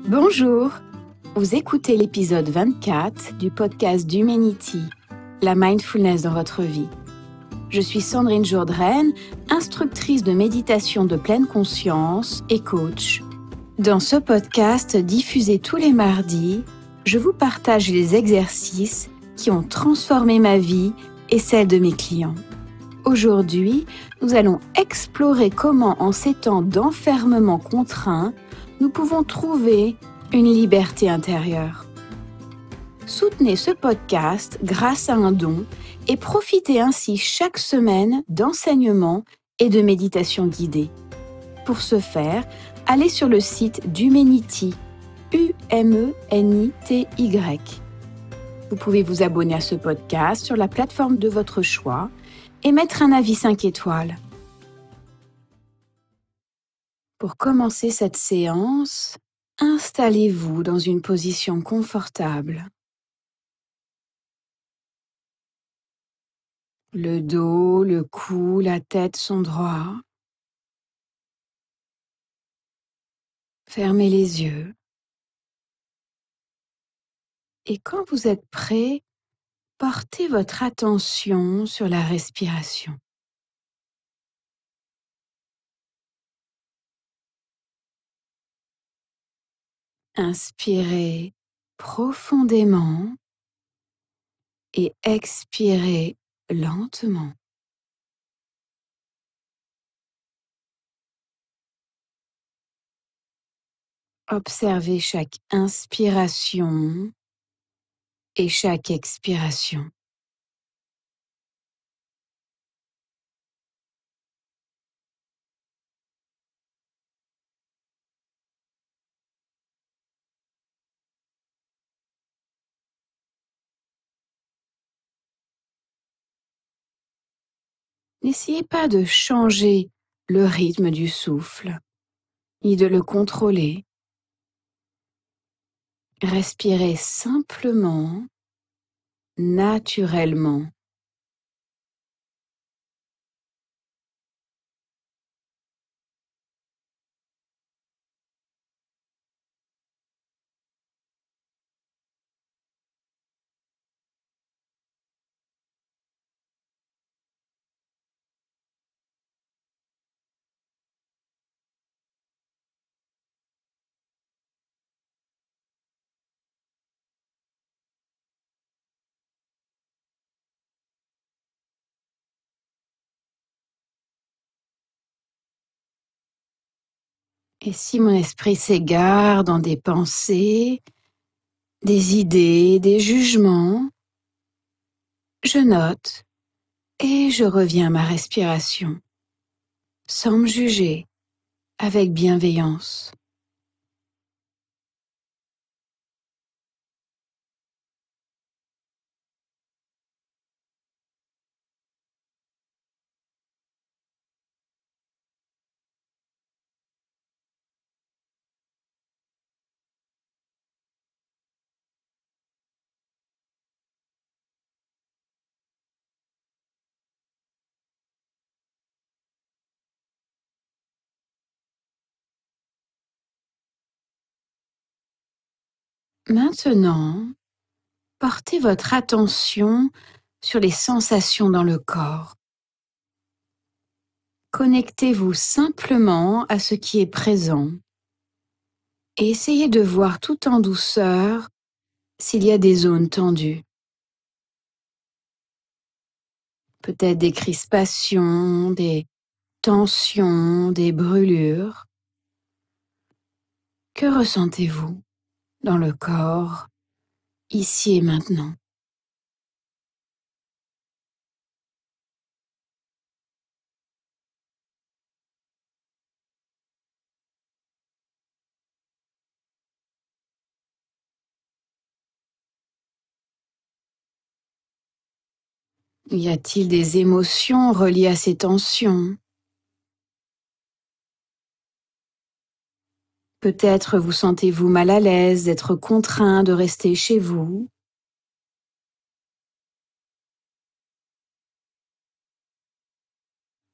Bonjour, vous écoutez l'épisode 24 du podcast d'Humanity, la mindfulness dans votre vie. Je suis Sandrine Jourdraine, instructrice de méditation de pleine conscience et coach. Dans ce podcast diffusé tous les mardis, je vous partage les exercices qui ont transformé ma vie et celle de mes clients. Aujourd'hui, nous allons explorer comment, en ces temps d'enfermement contraint, nous pouvons trouver une liberté intérieure. Soutenez ce podcast grâce à un don et profitez ainsi chaque semaine d'enseignements et de méditations guidées. Pour ce faire, allez sur le site d'Humanity, Humanity. Vous pouvez vous abonner à ce podcast sur la plateforme de votre choix et mettre un avis 5 étoiles. Pour commencer cette séance, installez-vous dans une position confortable. Le dos, le cou, la tête sont droits. Fermez les yeux. Et quand vous êtes prêt, portez votre attention sur la respiration. Inspirez profondément et expirez lentement. Observez chaque inspiration et chaque expiration. N'essayez pas de changer le rythme du souffle, ni de le contrôler. Respirez simplement, naturellement. Et si mon esprit s'égare dans des pensées, des idées, des jugements, je note et je reviens à ma respiration, sans me juger, avec bienveillance. Maintenant, portez votre attention sur les sensations dans le corps. Connectez-vous simplement à ce qui est présent et essayez de voir tout en douceur s'il y a des zones tendues. Peut-être des crispations, des tensions, des brûlures. Que ressentez-vous dans le corps, ici et maintenant? Y a-t-il des émotions reliées à ces tensions? Peut-être vous sentez-vous mal à l'aise d'être contraint de rester chez vous.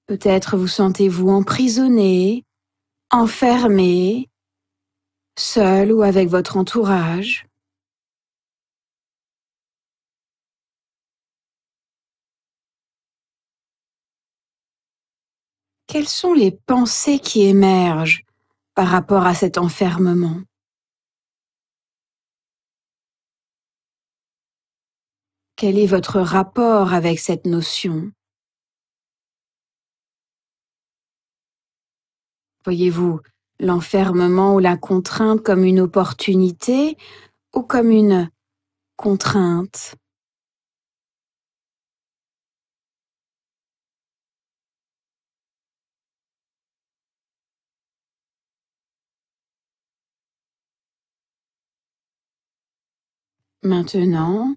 Peut-être vous sentez-vous emprisonné, enfermé, seul ou avec votre entourage. Quelles sont les pensées qui émergent par rapport à cet enfermement? Quel est votre rapport avec cette notion? Voyez-vous l'enfermement ou la contrainte comme une opportunité ou comme une contrainte? Maintenant,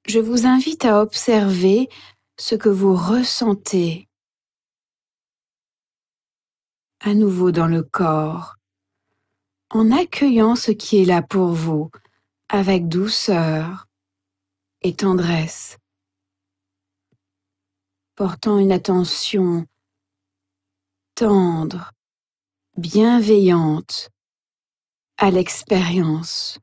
je vous invite à observer ce que vous ressentez à nouveau dans le corps, en accueillant ce qui est là pour vous avec douceur et tendresse, portant une attention tendre, bienveillante à l'expérience.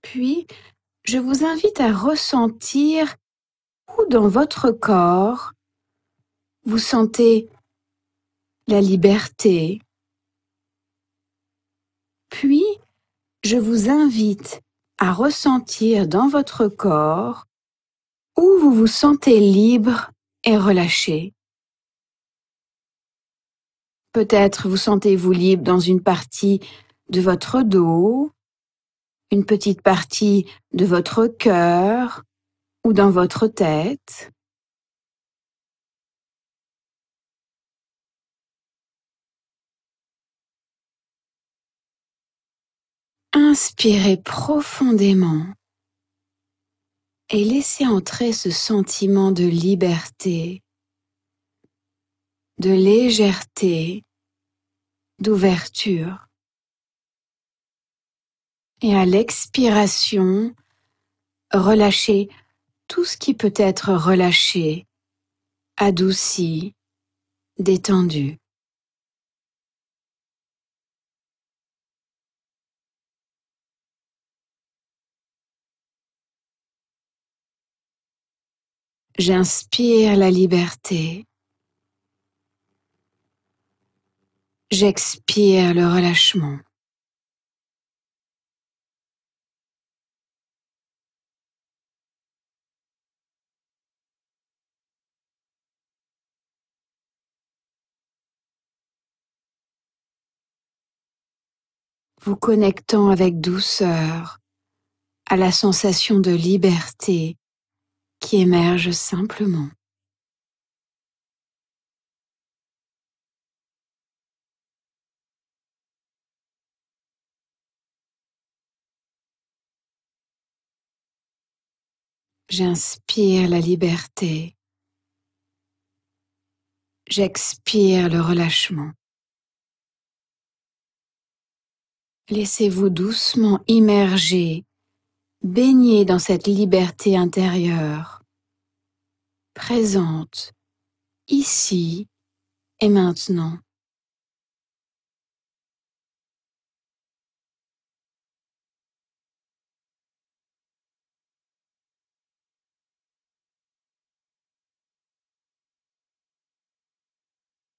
Puis, je vous invite à ressentir où dans votre corps vous sentez la liberté. Puis, je vous invite à ressentir dans votre corps où vous vous sentez libre et relâché. Peut-être vous sentez-vous libre dans une partie de votre dos, une petite partie de votre cœur ou dans votre tête. Inspirez profondément et laissez entrer ce sentiment de liberté, de légèreté, d'ouverture. Et à l'expiration, relâchez tout ce qui peut être relâché, adouci, détendu. J'inspire la liberté. J'expire le relâchement. Vous connectant avec douceur à la sensation de liberté qui émerge simplement. J'inspire la liberté. J'expire le relâchement. Laissez-vous doucement immerger, baigner dans cette liberté intérieure, présente, ici et maintenant.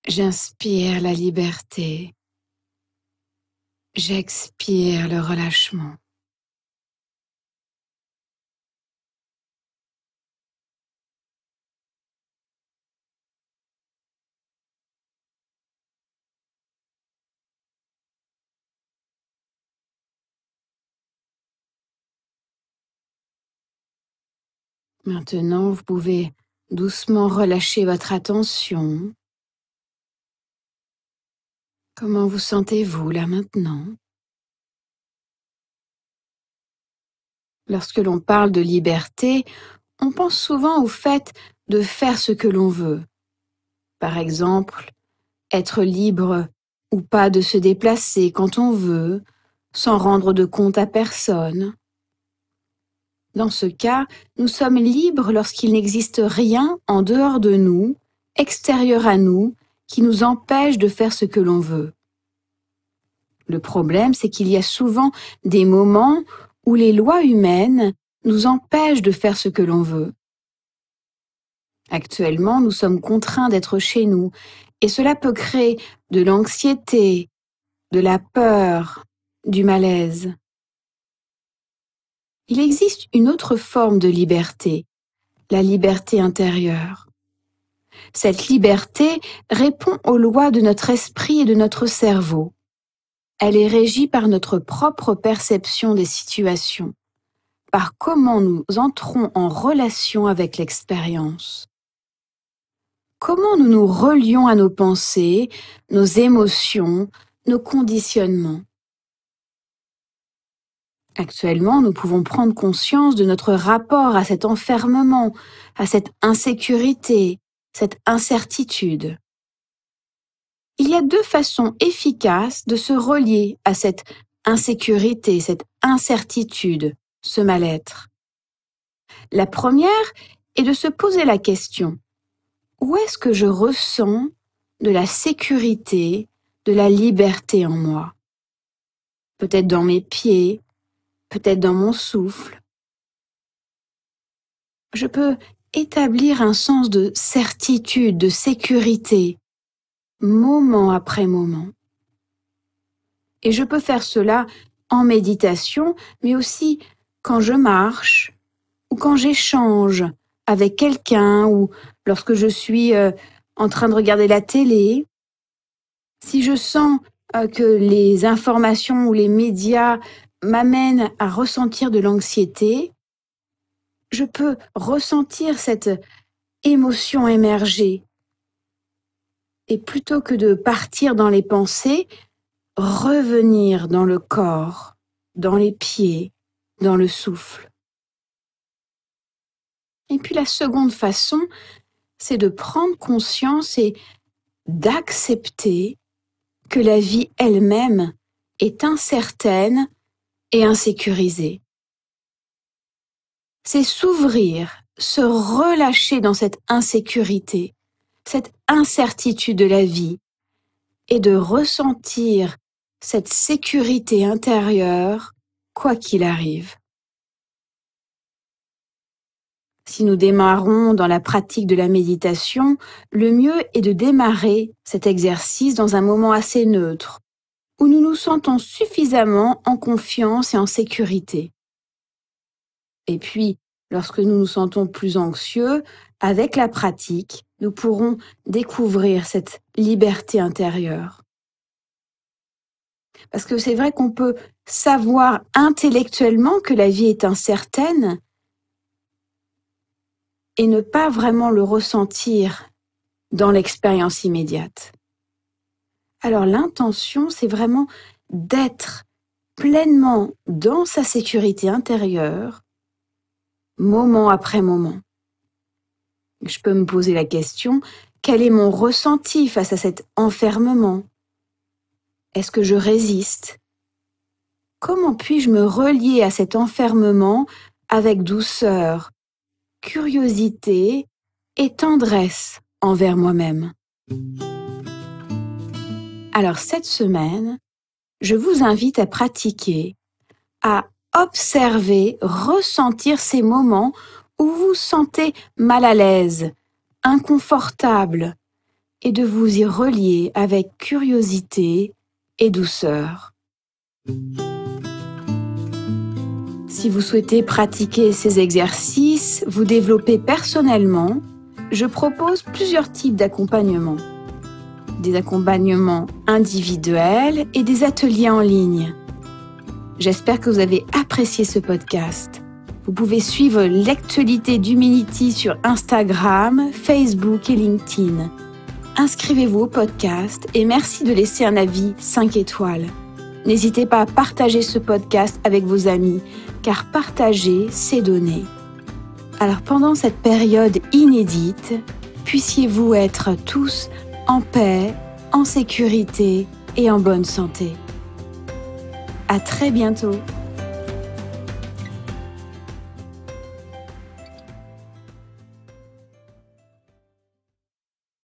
J'inspire la liberté. J'expire le relâchement. Maintenant, vous pouvez doucement relâcher votre attention. Comment vous sentez-vous là maintenant? Lorsque l'on parle de liberté, on pense souvent au fait de faire ce que l'on veut. Par exemple, être libre ou pas de se déplacer quand on veut, sans rendre de compte à personne. Dans ce cas, nous sommes libres lorsqu'il n'existe rien en dehors de nous, extérieur à nous, qui nous empêche de faire ce que l'on veut. Le problème, c'est qu'il y a souvent des moments où les lois humaines nous empêchent de faire ce que l'on veut. Actuellement, nous sommes contraints d'être chez nous et cela peut créer de l'anxiété, de la peur, du malaise. Il existe une autre forme de liberté, la liberté intérieure. Cette liberté répond aux lois de notre esprit et de notre cerveau. Elle est régie par notre propre perception des situations, par comment nous entrons en relation avec l'expérience. Comment nous nous relions à nos pensées, nos émotions, nos conditionnements. Actuellement, nous pouvons prendre conscience de notre rapport à cet enfermement, à cette insécurité, cette incertitude. Il y a deux façons efficaces de se relier à cette insécurité, cette incertitude, ce mal-être. La première est de se poser la question: où est-ce que je ressens de la sécurité, de la liberté en moi? Peut-être dans mes pieds, peut-être dans mon souffle. Je peux établir un sens de certitude, de sécurité, moment après moment. Et je peux faire cela en méditation, mais aussi quand je marche ou quand j'échange avec quelqu'un ou lorsque je suis en train de regarder la télé. Si je sens que les informations ou les médias m'amènent à ressentir de l'anxiété, je peux ressentir cette émotion émerger. Et plutôt que de partir dans les pensées, revenir dans le corps, dans les pieds, dans le souffle. Et puis la seconde façon, c'est de prendre conscience et d'accepter que la vie elle-même est incertaine et insécurisée. C'est s'ouvrir, se relâcher dans cette insécurité, cette incertitude de la vie, et de ressentir cette sécurité intérieure, quoi qu'il arrive. Si nous démarrons dans la pratique de la méditation, le mieux est de démarrer cet exercice dans un moment assez neutre, où nous nous sentons suffisamment en confiance et en sécurité. Et puis, lorsque nous nous sentons plus anxieux, avec la pratique, nous pourrons découvrir cette liberté intérieure. Parce que c'est vrai qu'on peut savoir intellectuellement que la vie est incertaine et ne pas vraiment le ressentir dans l'expérience immédiate. Alors l'intention, c'est vraiment d'être pleinement dans sa sécurité intérieure, moment après moment. Je peux me poser la question, quel est mon ressenti face à cet enfermement? Est-ce que je résiste? Comment puis-je me relier à cet enfermement avec douceur, curiosité et tendresse envers moi-même? Alors cette semaine, je vous invite à pratiquer, à observer, ressentir ces moments où vous vous sentez mal à l'aise, inconfortable, et de vous y relier avec curiosité et douceur. Si vous souhaitez pratiquer ces exercices, vous développer personnellement, je propose plusieurs types d'accompagnement. Des accompagnements individuels et des ateliers en ligne. J'espère que vous avez apprécié ce podcast. Vous pouvez suivre l'actualité d'Humanity sur Instagram, Facebook et LinkedIn. Inscrivez-vous au podcast et merci de laisser un avis 5 étoiles. N'hésitez pas à partager ce podcast avec vos amis, car partager, c'est donner. Alors pendant cette période inédite, puissiez-vous être tous en paix, en sécurité et en bonne santé. À très bientôt.